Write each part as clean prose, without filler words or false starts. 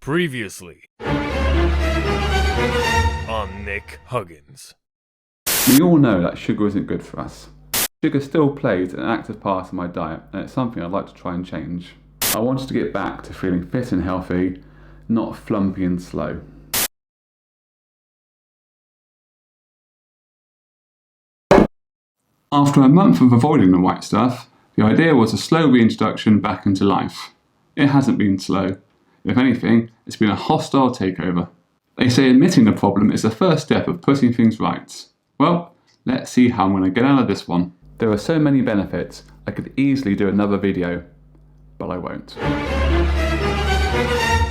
Previously on Nick Huggins. We all know that sugar isn't good for us. Sugar still plays an active part in my diet, and it's something I'd like to try and change. I wanted to get back to feeling fit and healthy, not flumpy and slow. After a month of avoiding the white stuff, the idea was a slow reintroduction back into life. It hasn't been slow. If anything, it's been a hostile takeover. They say admitting the problem is the first step of putting things right. Well, let's see how I'm going to get out of this one. There are so many benefits, I could easily do another video, but I won't.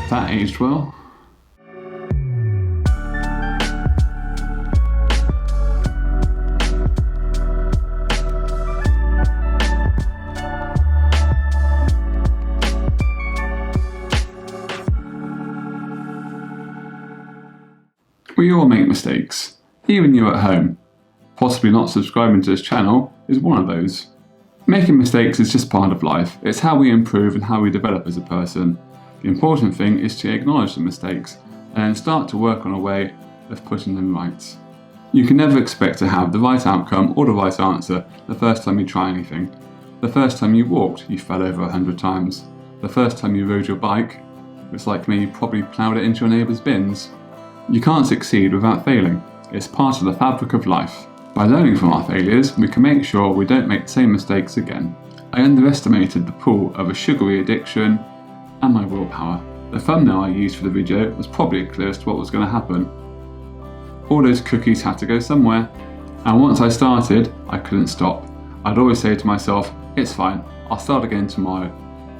That aged well. We all make mistakes, even you at home. Possibly not subscribing to this channel is one of those. Making mistakes is just part of life. It's how we improve and how we develop as a person. The important thing is to acknowledge the mistakes and then start to work on a way of putting them right. You can never expect to have the right outcome or the right answer the first time you try anything. The first time you walked, you fell over 100 times. The first time you rode your bike, it's like me, you probably ploughed it into your neighbour's bins. You can't succeed without failing. It's part of the fabric of life. By learning from our failures, we can make sure we don't make the same mistakes again. I underestimated the pull of a sugary addiction and my willpower. The thumbnail I used for the video was probably a clue as to what was going to happen. All those cookies had to go somewhere, and once I started, I couldn't stop. I'd always say to myself, it's fine, I'll start again tomorrow.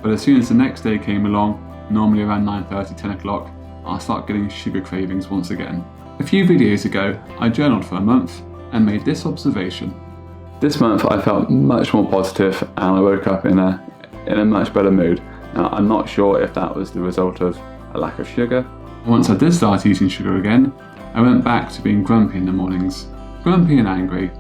But as soon as the next day came along, normally around 9:30, 10 o'clock, I'll start getting sugar cravings once again. A few videos ago, I journaled for a month and made this observation. This month I felt much more positive and I woke up in a much better mood. Now, I'm not sure if that was the result of a lack of sugar. Once I did start eating sugar again, I went back to being grumpy in the mornings. Grumpy and angry.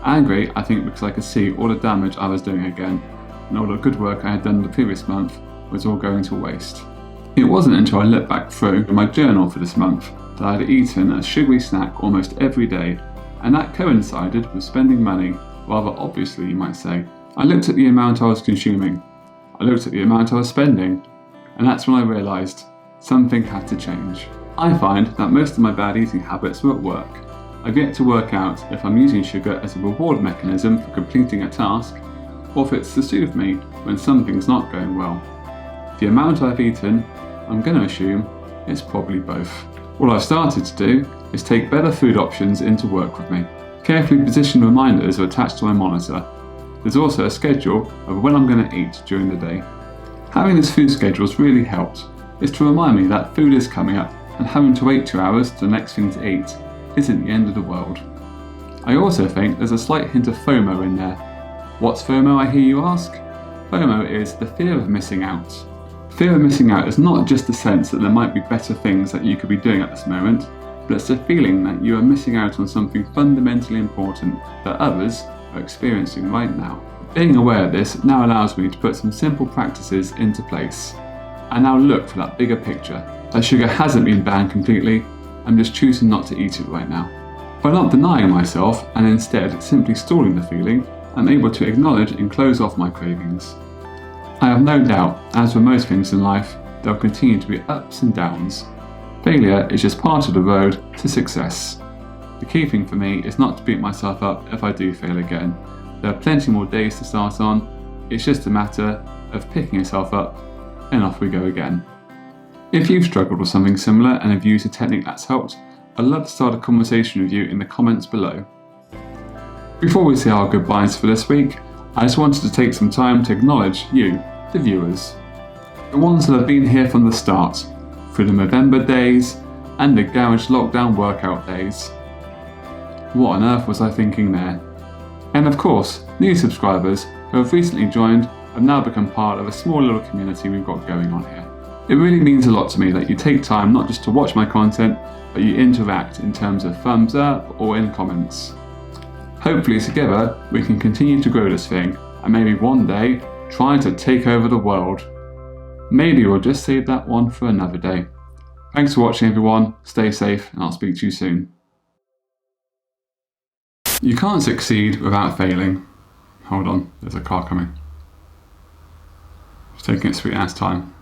Angry, I think, because I could see all the damage I was doing again, and all the good work I had done the previous month was all going to waste. It wasn't until I looked back through my journal for this month that I had eaten a sugary snack almost every day, and that coincided with spending money, rather obviously you might say. I looked at the amount I was consuming, I looked at the amount I was spending, and that's when I realised something had to change. I find that most of my bad eating habits are at work. I've yet to work out if I'm using sugar as a reward mechanism for completing a task, or if it's to soothe me when something's not going well. The amount I've eaten, I'm going to assume it's probably both. What I've started to do is take better food options into work with me. Carefully positioned reminders are attached to my monitor. There's also a schedule of when I'm going to eat during the day. Having this food schedule has really helped. It's to remind me that food is coming up and having to wait 2 hours to the next thing to eat isn't the end of the world. I also think there's a slight hint of FOMO in there. What's FOMO, I hear you ask? FOMO is the fear of missing out. Fear of missing out is not just the sense that there might be better things that you could be doing at this moment, but it's the feeling that you are missing out on something fundamentally important that others are experiencing right now. Being aware of this now allows me to put some simple practices into place. I now look for that bigger picture. That sugar hasn't been banned completely, I'm just choosing not to eat it right now. By not denying myself and instead simply stalling the feeling, I'm able to acknowledge and close off my cravings. I have no doubt, as with most things in life, there will continue to be ups and downs. Failure is just part of the road to success. The key thing for me is not to beat myself up if I do fail again. There are plenty more days to start on, it's just a matter of picking yourself up and off we go again. If you've struggled with something similar and have used a technique that's helped, I'd love to start a conversation with you in the comments below. Before we say our goodbyes for this week, I just wanted to take some time to acknowledge you, the viewers. The ones that have been here from the start, through the November days and the garage lockdown workout days. What on earth was I thinking there? And of course, new subscribers who have recently joined have now become part of a small little community we've got going on here. It really means a lot to me that you take time not just to watch my content, but you interact in terms of thumbs up or in comments. Hopefully together we can continue to grow this thing and maybe one day try to take over the world. Maybe we'll just save that one for another day. Thanks for watching everyone, stay safe and I'll speak to you soon. You can't succeed without failing. Hold on, there's a car coming. It's taking its sweet ass time.